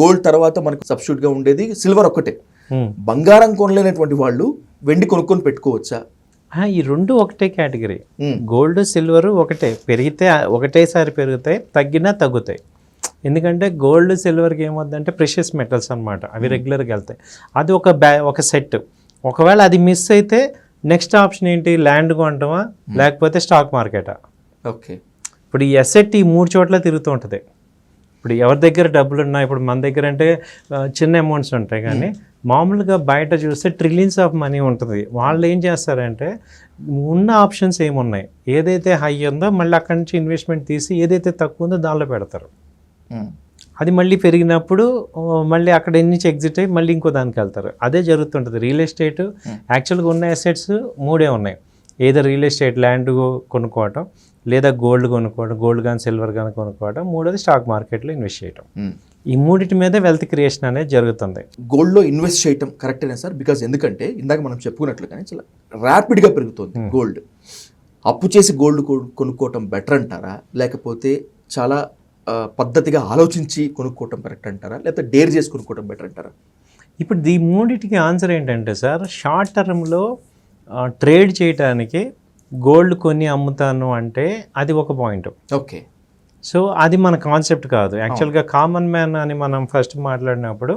Gold తర్వాత మనకు substitute గా ఉండేది సిల్వర్ ఒక్కటే. బంగారం కొనలేనటువంటి వాళ్ళు వెండి కొనుక్కొని పెట్టుకోవచ్చా? ఈ రెండు ఒకటే కేటగిరీ. గోల్డ్ సిల్వర్ ఒకటే, పెరిగితే ఒకటేసారి పెరుగుతాయి, తగ్గినా తగ్గుతాయి. ఎందుకంటే గోల్డ్ సిల్వర్కి ఏమవుతుందంటే ప్రెషియస్ మెటల్స్ అనమాట, అవి రెగ్యులర్గా వెళ్తాయి. అది ఒక సెట్. ఒకవేళ అది మిస్ అయితే నెక్స్ట్ ఆప్షన్ ఏంటి, ల్యాండ్ కొనటమా లేకపోతే స్టాక్ మార్కెటా. ఓకే, ఇప్పుడు ఈ అసెట్ ఈ 3 చోట్ల తిరుగుతూ ఉంటుంది. ఇప్పుడు ఎవరి దగ్గర డబ్బులు ఉన్నా, ఇప్పుడు మన దగ్గర అంటే చిన్న అమౌంట్స్ ఉంటాయి, కానీ మామూలుగా బయట చూస్తే ట్రిలియన్స్ ఆఫ్ మనీ ఉంటుంది. వాళ్ళు ఏం చేస్తారంటే ఉన్న ఆప్షన్స్ ఏమున్నాయి, ఏదైతే హై ఉందో మళ్ళీ అక్కడి నుంచి ఇన్వెస్ట్మెంట్ తీసి ఏదైతే తక్కువ ఉందో దానిలో పెడతారు. అది మళ్ళీ పెరిగినప్పుడు మళ్ళీ అక్కడ నుంచి ఎగ్జిట్ అయ్యి మళ్ళీ ఇంకో దానికి వెళ్తారు. అదే జరుగుతుంటుంది. రియల్ ఎస్టేట్ యాక్చువల్గా ఉన్న అసెట్స్ 3 ఉన్నాయి. ఏదో రియల్ ఎస్టేట్, ల్యాండ్ కొనుక్కోవటం, లేదా గోల్డ్ కొనుక్కోవడం, గోల్డ్ కానీ సిల్వర్ కానీ కొనుక్కోవడం, 3వది స్టాక్ మార్కెట్లో ఇన్వెస్ట్ చేయడం. ఈ 3 మీదే వెల్త్ క్రియేషన్ అనేది జరుగుతుంది. గోల్డ్లో ఇన్వెస్ట్ చేయడం కరెక్టేనా సార్? బికాజ్ ఎందుకంటే ఇందాక మనం చెప్పుకున్నట్లుగానే చాలా ర్యాపిడ్గా పెరుగుతుంది గోల్డ్. అప్పు చేసి గోల్డ్ కొనుక్కోవటం బెటర్ అంటారా, లేకపోతే చాలా పద్ధతిగా ఆలోచించి కొనుక్కోవటం కరెక్ట్ అంటారా, లేకపోతే డేర్ చేసి కొనుక్కోవటం బెటర్ అంటారా? ఇప్పుడు ఈ 3కి ఆన్సర్ ఏంటంటే సార్, షార్ట్ టర్మ్లో ట్రేడ్ చేయడానికి గోల్డ్ కొని అమ్ముతాను అంటే అది ఒక పాయింట్. ఓకే, సో అది మన కాన్సెప్ట్ కాదు. యాక్చువల్గా కామన్ మ్యాన్ అని మనం ఫస్ట్ మాట్లాడినప్పుడు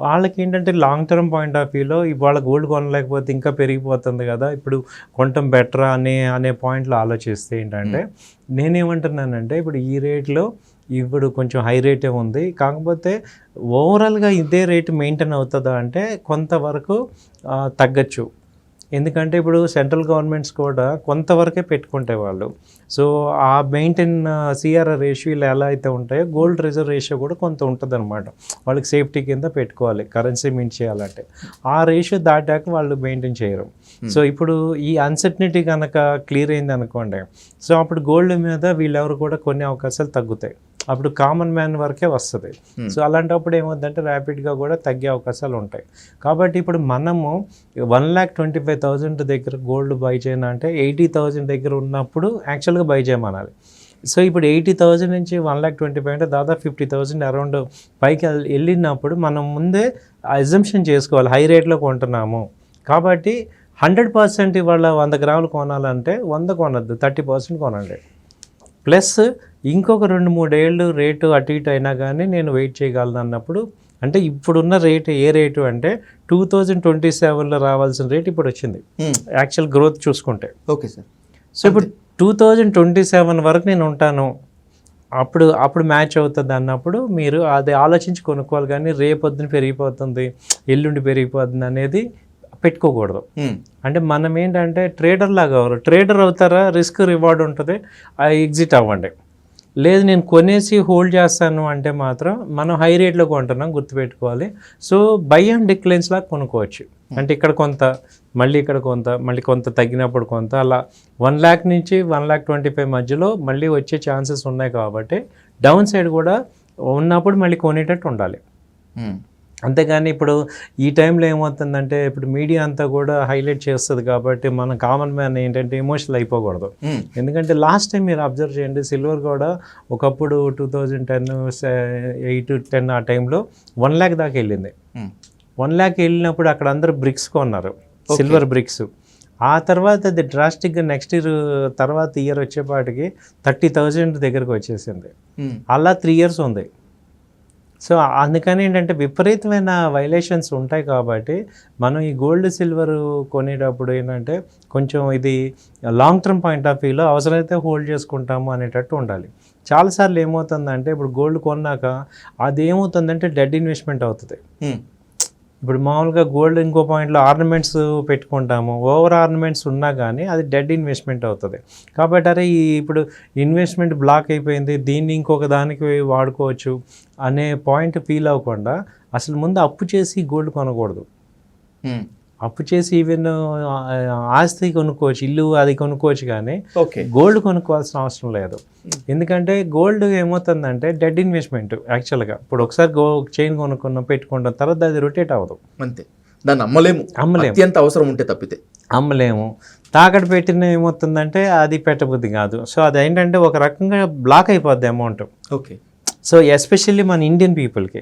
వాళ్ళకి ఏంటంటే లాంగ్ టర్మ్ పాయింట్ ఆఫ్ వ్యూలో ఇవాళ గోల్డ్ కొనలేకపోతే ఇంకా పెరిగిపోతుంది కదా, ఇప్పుడు కొనటం బెటరా అనే పాయింట్లో ఆలోచిస్తే ఏంటంటే నేనేమంటున్నానంటే ఇప్పుడు ఈ రేట్లో ఇప్పుడు కొంచెం హై రేటే ఉంది, కాకపోతే ఓవరాల్గా ఇదే రేటు మెయింటైన్ అవుతుందా అంటే కొంతవరకు తగ్గచ్చు. ఎందుకంటే ఇప్పుడు సెంట్రల్ గవర్నమెంట్స్ కూడా కొంతవరకే పెట్టుకుంటాయి వాళ్ళు. సో ఆ మెయింటైన్ సిఆర్ఆర్ రేషియో ఇలా ఎలా అయితే ఉంటాయో గోల్డ్ రిజర్వ్ రేషియో కూడా కొంత ఉంటుంది అనమాట. వాళ్ళకి సేఫ్టీ కింద పెట్టుకోవాలి కరెన్సీ మింట్ చేయాలంటే. ఆ రేషియో దాటాక వాళ్ళు మెయింటైన్ చేయరు. సో ఇప్పుడు ఈ అన్సర్టనిటీ కనుక క్లియర్ అయింది అనుకోండి, సో అప్పుడు గోల్డ్ మీద వీళ్ళెవరు కూడా కొన్ని అవకాశాలు తగ్గుతాయి. అప్పుడు కామన్ మ్యాన్ వరకే వస్తుంది. సో అలాంటప్పుడు ఏమవుతుందంటే ర్యాపిడ్గా కూడా తగ్గే అవకాశాలు ఉంటాయి. కాబట్టి ఇప్పుడు మనము 1,25,000 దగ్గర గోల్డ్ బై చేయను అంటే 80,000 దగ్గర ఉన్నప్పుడు యాక్చువల్గా బై చేయమనాలి. సో ఇప్పుడు 80,000 నుంచి 1,25,000 అంటే దాదాపు 50,000 అరౌండ్ పైకి వెళ్ళినప్పుడు మనం ముందే అజంప్షన్ చేసుకోవాలి, హై రేట్లో కొంటున్నాము కాబట్టి 100% ఇవాళ 100 గ్రాములు కొనాలంటే 100 కొనద్దు, 30% కొనండి. ప్లస్ ఇంకొక 2-3 ఏళ్ళు రేటు అటు ఇటు అయినా కానీ నేను వెయిట్ చేయగలను అన్నప్పుడు, అంటే ఇప్పుడున్న రేటు ఏ రేటు అంటే 2027లో రావాల్సిన రేటు ఇప్పుడు వచ్చింది యాక్చువల్ గ్రోత్ చూసుకుంటే. Okay sir. సో ఇప్పుడు 2027 వరకు నేను ఉంటాను, అప్పుడు మ్యాచ్ అవుతుంది అన్నప్పుడు మీరు అది ఆలోచించి కొనుక్కోవాలి. కానీ రేపొద్దున పెరిగిపోతుంది, ఎల్లుండి పెరిగిపోతుంది అనేది పెట్టుకోకూడదు. అంటే మనం ఏంటంటే ట్రేడర్ లాగా ట్రేడర్ అవుతారా, రిస్క్ రివార్డ్ ఉంటుంది, ఎగ్జిట్ అవ్వండి. లేదు నేను కొనేసి హోల్డ్ చేస్తాను అంటే మాత్రం మనం హై రేట్లో కొంటున్నాం గుర్తుపెట్టుకోవాలి. సో బై అండ్ డిక్లైన్స్ లాగా కొనుక్కోవచ్చు. అంటే ఇక్కడ కొంత, మళ్ళీ ఇక్కడ కొంత, మళ్ళీ కొంత తగ్గినప్పుడు కొంత, అలా 1 lakh నుంచి 1,25,000 మధ్యలో మళ్ళీ వచ్చే ఛాన్సెస్ ఉన్నాయి. కాబట్టి డౌన్ సైడ్ కూడా ఉన్నప్పుడు మళ్ళీ కొనేటట్టు ఉండాలి. అంతేగాని ఇప్పుడు ఈ టైంలో ఏమవుతుందంటే ఇప్పుడు మీడియా అంతా కూడా హైలైట్ చేస్తుంది కాబట్టి మన కామన్ మ్యాన్ ఏంటంటే ఎమోషనల్ అయిపోకూడదు. ఎందుకంటే లాస్ట్ టైం మీరు అబ్జర్వ్ చేయండి, సిల్వర్ కూడా ఒకప్పుడు 2010 ఆ టైంలో 1 lakh దాకా వెళ్ళింది. 1 lakh వెళ్ళినప్పుడు అక్కడ అందరూ బ్రిక్స్ కొన్నారు, సిల్వర్ బ్రిక్స్. ఆ తర్వాత అది డ్రాస్టిక్గా నెక్స్ట్ ఇయర్ వచ్చేపాటికి 30,000 దగ్గరకు వచ్చేసింది. అలా 3 years ఉంది. సో అందుకని ఏంటంటే విపరీతమైన వైలేషన్స్ ఉంటాయి. కాబట్టి మనం ఈ గోల్డ్ సిల్వర్ కొనేటప్పుడు ఏంటంటే కొంచెం ఇది లాంగ్ టర్మ్ పాయింట్ ఆఫ్ వ్యూలో అవసరమైతే హోల్డ్ చేసుకుంటాము అనేటట్టు ఉండాలి. చాలాసార్లు ఏమవుతుందంటే ఇప్పుడు గోల్డ్ కొన్నాక అది ఏమవుతుందంటే డెడ్ ఇన్వెస్ట్మెంట్ అవుతుంది. ఇప్పుడు మామూలుగా గోల్డ్ ఇంకో పాయింట్లో ఆర్నమెంట్స్ పెట్టుకుంటాము, ఓవర్ ఆర్నమెంట్స్ ఉన్నా కానీ అది డెడ్ ఇన్వెస్ట్మెంట్ అవుతుంది. కాబట్టి అరే ఇప్పుడు ఇన్వెస్ట్మెంట్ బ్లాక్ అయిపోయింది, దీన్ని ఇంకొక దానికి వాడుకోవచ్చు అనే పాయింట్ ఫీల్ అవ్వకుండా అసలు ముందు అప్పు చేసి గోల్డ్ కొనకూడదు. అప్పు చేసి ఈవెన్ ఆస్తి కొనుక్కోవచ్చు, ఇల్లు అది కొనుక్కోవచ్చు, కానీ గోల్డ్ కొనుక్కోవాల్సిన అవసరం లేదు. ఎందుకంటే గోల్డ్ ఏమవుతుందంటే డెడ్ ఇన్వెస్ట్మెంట్ యాక్చువల్గా. ఇప్పుడు ఒకసారి చైన్ కొనుక్కున్నాం, పెట్టుకుంటాం, తర్వాత అది రొటేట్ అవ్వదు, అంతే. దాన్ని అమ్మలేము, అత్యంత అవసరం ఉంటే తప్పితే అమ్మలేము. తాకట్టు పెట్టిన ఏమవుతుందంటే అది పెట్టబుద్ధి కాదు. సో అది ఏంటంటే ఒక రకంగా బ్లాక్ అయిపోద్ది అమౌంట్. ఓకే. సో ఎస్పెషల్లీ మన ఇండియన్ పీపుల్కి.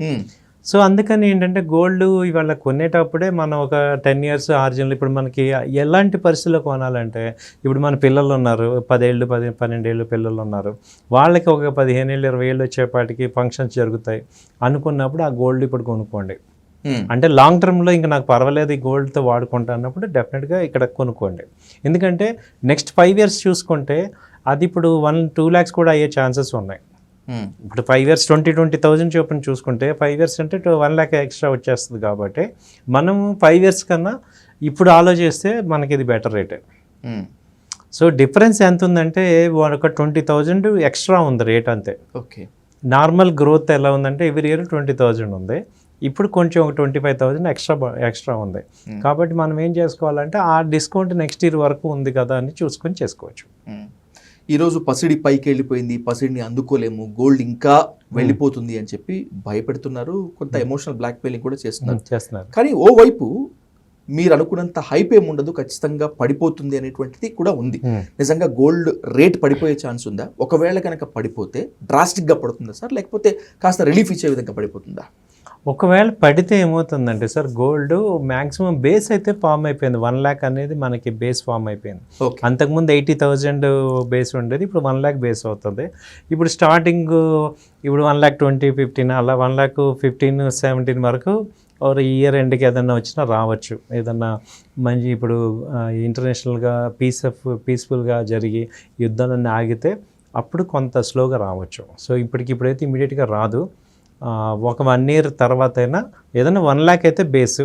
సో అందుకని ఏంటంటే గోల్డ్ ఇవాళ కొనేటప్పుడే మనం ఒక 10 ఇయర్స్ ఆర్జినల్ ఇప్పుడు మనకి ఎలాంటి పరిస్థితుల్లో కొనాలంటే ఇప్పుడు మన పిల్లలు ఉన్నారు 10 ఏళ్ళు 12 ఏళ్ళు పిల్లలు ఉన్నారు వాళ్ళకి ఒక 15 ఏళ్ళు 20 ఏళ్ళు వచ్చేపాటికి ఫంక్షన్స్ జరుగుతాయి అనుకున్నప్పుడు ఆ గోల్డ్ ఇప్పుడు కొనుక్కోండి. అంటే లాంగ్ టర్మ్లో ఇంకా నాకు పర్వాలేదు ఈ గోల్డ్తో వాడుకుంటా అన్నప్పుడు డెఫినెట్గా ఇక్కడ కొనుక్కోండి. ఎందుకంటే నెక్స్ట్ 5 ఇయర్స్ చూసుకుంటే అది ఇప్పుడు 1-2 lakhs కూడా అయ్యే ఛాన్సెస్ ఉన్నాయి. ఇప్పుడు 5 ఇయర్స్ 20,000 చొప్పున చూసుకుంటే 5 ఇయర్స్ అంటే 1 lakh ఎక్స్ట్రా వచ్చేస్తుంది. కాబట్టి మనం 5 ఇయర్స్ కన్నా ఇప్పుడు ఆలోచిస్తే మనకి ఇది బెటర్ రేటే. సో డిఫరెన్స్ ఎంత ఉందంటే ఒక 20,000 ఎక్స్ట్రా ఉంది రేట్ అంతే. ఓకే, నార్మల్ గ్రోత్ ఎలా ఉందంటే ఎవ్రీ ఇయర్ 20,000 ఉంది, ఇప్పుడు కొంచెం ఒక 25,000 ఎక్స్ట్రా ఉంది. కాబట్టి మనం ఏం చేసుకోవాలంటే ఆ డిస్కౌంట్ నెక్స్ట్ ఇయర్ వరకు ఉంది కదా అని చూసుకొని చేసుకోవచ్చు. ఈరోజు పసిడి పైకి వెళ్ళిపోయింది, పసిడిని అందుకోలేము, గోల్డ్ ఇంకా వెళ్ళిపోతుంది అని చెప్పి భయపెడుతున్నారు, కొంత ఎమోషనల్ బ్లాక్ మెయిలింగ్ కూడా చేస్తున్నారు. కానీ ఓవైపు మీరు అనుకున్నంత హైప్ ఏమి ఉండదు, ఖచ్చితంగా పడిపోతుంది అనేటువంటిది కూడా ఉంది. నిజంగా గోల్డ్ రేట్ పడిపోయే ఛాన్స్ ఉందా? ఒకవేళ కనుక పడిపోతే డ్రాస్టిక్గా పడుతుందా సార్, లేకపోతే కాస్త రిలీఫ్ ఇచ్చే విధంగా పడిపోతుందా? ఒకవేళ పడితే ఏమవుతుందంటే సార్ గోల్డ్ మ్యాక్సిమం బేస్ అయితే ఫామ్ అయిపోయింది. 1 lakh అనేది మనకి బేస్ ఫామ్ అయిపోయింది. అంతకుముందు 80,000 బేస్ ఉండేది, ఇప్పుడు 1 lakh బేస్ అవుతుంది. ఇప్పుడు స్టార్టింగ్ ఇప్పుడు 1,20,15 అలా 1,15,17 వరకు ఇయర్ ఎండ్కి ఏదన్నా వచ్చినా రావచ్చు. ఏదన్నా మంచి ఇప్పుడు ఇంటర్నేషనల్గా పీస్ఫుల్గా జరిగి యుద్ధాలన్నీ ఆగితే అప్పుడు కొంత స్లోగా రావచ్చు. సో ఇప్పుడైతే ఇమీడియట్గా రాదు. ఒక 1 year తర్వాత అయినా ఏదైనా 1 lakh అయితే బేస్.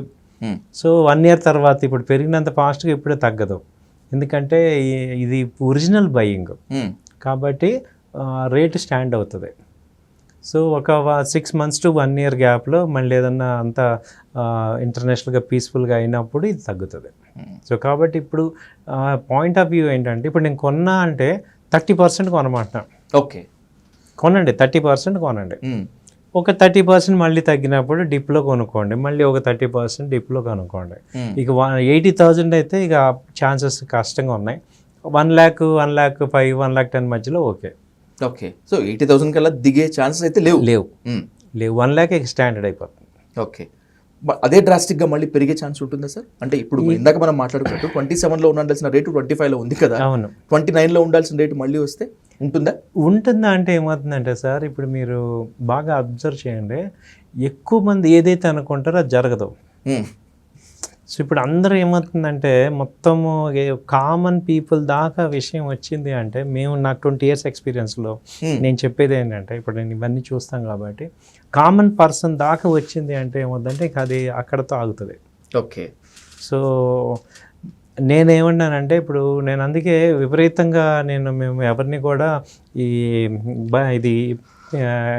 సో 1 year తర్వాత ఇప్పుడు పెరిగినంత ఫాస్ట్గా ఇప్పుడే తగ్గదు, ఎందుకంటే ఇది ఒరిజినల్ బయింగ్ కాబట్టి రేటు స్టాండ్ అవుతుంది. సో ఒక 6 months to 1 year గ్యాప్లో మళ్ళీ ఏదన్నా అంత ఇంటర్నేషనల్గా పీస్ఫుల్గా అయినప్పుడు ఇది తగ్గుతుంది. సో కాబట్టి ఇప్పుడు పాయింట్ ఆఫ్ వ్యూ ఏంటంటే ఇప్పుడు నేను కొన్నా అంటే 30% కొనమంటున్నా. ఓకే, కొనండి, 30% కొనండి. ఒక 30% మళ్ళీ తగ్గినప్పుడు డిప్లో కొనుక్కోండి, మళ్ళీ ఒక 30% డిప్లో కొనుక్కోండి. ఇక 80,000 అయితే ఇక ఛాన్సెస్ కష్టంగా ఉన్నాయి. 1 lakh, 1,05,000, 1,10,000 మధ్యలో ఓకే. సో 80,000 కల్లా దిగే ఛాన్సెస్ అయితే లేవు. 1 lakh స్టాండర్డ్ అయిపోతుంది. ఓకే, అదే డ్రాస్టిక్గా మళ్ళీ పెరిగే ఛాన్స్ ఉంటుందా సార్? అంటే ఇప్పుడు ఇందాక మనం మాట్లాడుకుంటూ 27లో ఉండాల్సిన రేటు 25లో ఉంది కదా, అవును, 29లో ఉండాల్సిన రేటు మళ్ళీ వస్తే ఉంటుందా అంటే ఏమవుతుందంటే సార్ ఇప్పుడు మీరు బాగా అబ్జర్వ్ చేయండి, ఎక్కువ మంది ఏదైతే అనుకుంటారో అది జరగదు. సో ఇప్పుడు అందరూ ఏమవుతుందంటే మొత్తము కామన్ పీపుల్ దాకా విషయం వచ్చింది అంటే నాకు 20 years ఎక్స్పీరియన్స్లో నేను చెప్పేది ఏంటంటే ఇప్పుడు నేను ఇవన్నీ చూస్తాం కాబట్టి కామన్ పర్సన్ దాకా వచ్చింది అంటే ఏమవుతుందంటే ఇక అది అక్కడతో ఆగుతుంది. ఓకే, సో నేనేమన్నానంటే ఇప్పుడు నేను అందుకే విపరీతంగా మేము ఎవరిని కూడా ఇది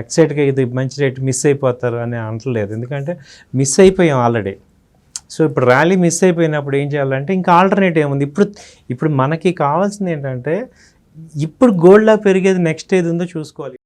ఎక్సైట్గా ఇది మంచి రేట్ మిస్ అయిపోతారు అని అనట్లేదు, ఎందుకంటే మిస్ అయిపోయాం ఆల్రెడీ. సో ఇప్పుడు ర్యాలీ మిస్ అయిపోయినప్పుడు ఏం చేయాలంటే ఇంకా ఆల్టర్నేటివ్ ఏముంది, ఇప్పుడు మనకి కావాల్సింది ఏంటంటే ఇప్పుడు గోల్డ్లా పెరిగేది నెక్స్ట్ ఏది ఉందో చూసుకోవాలి.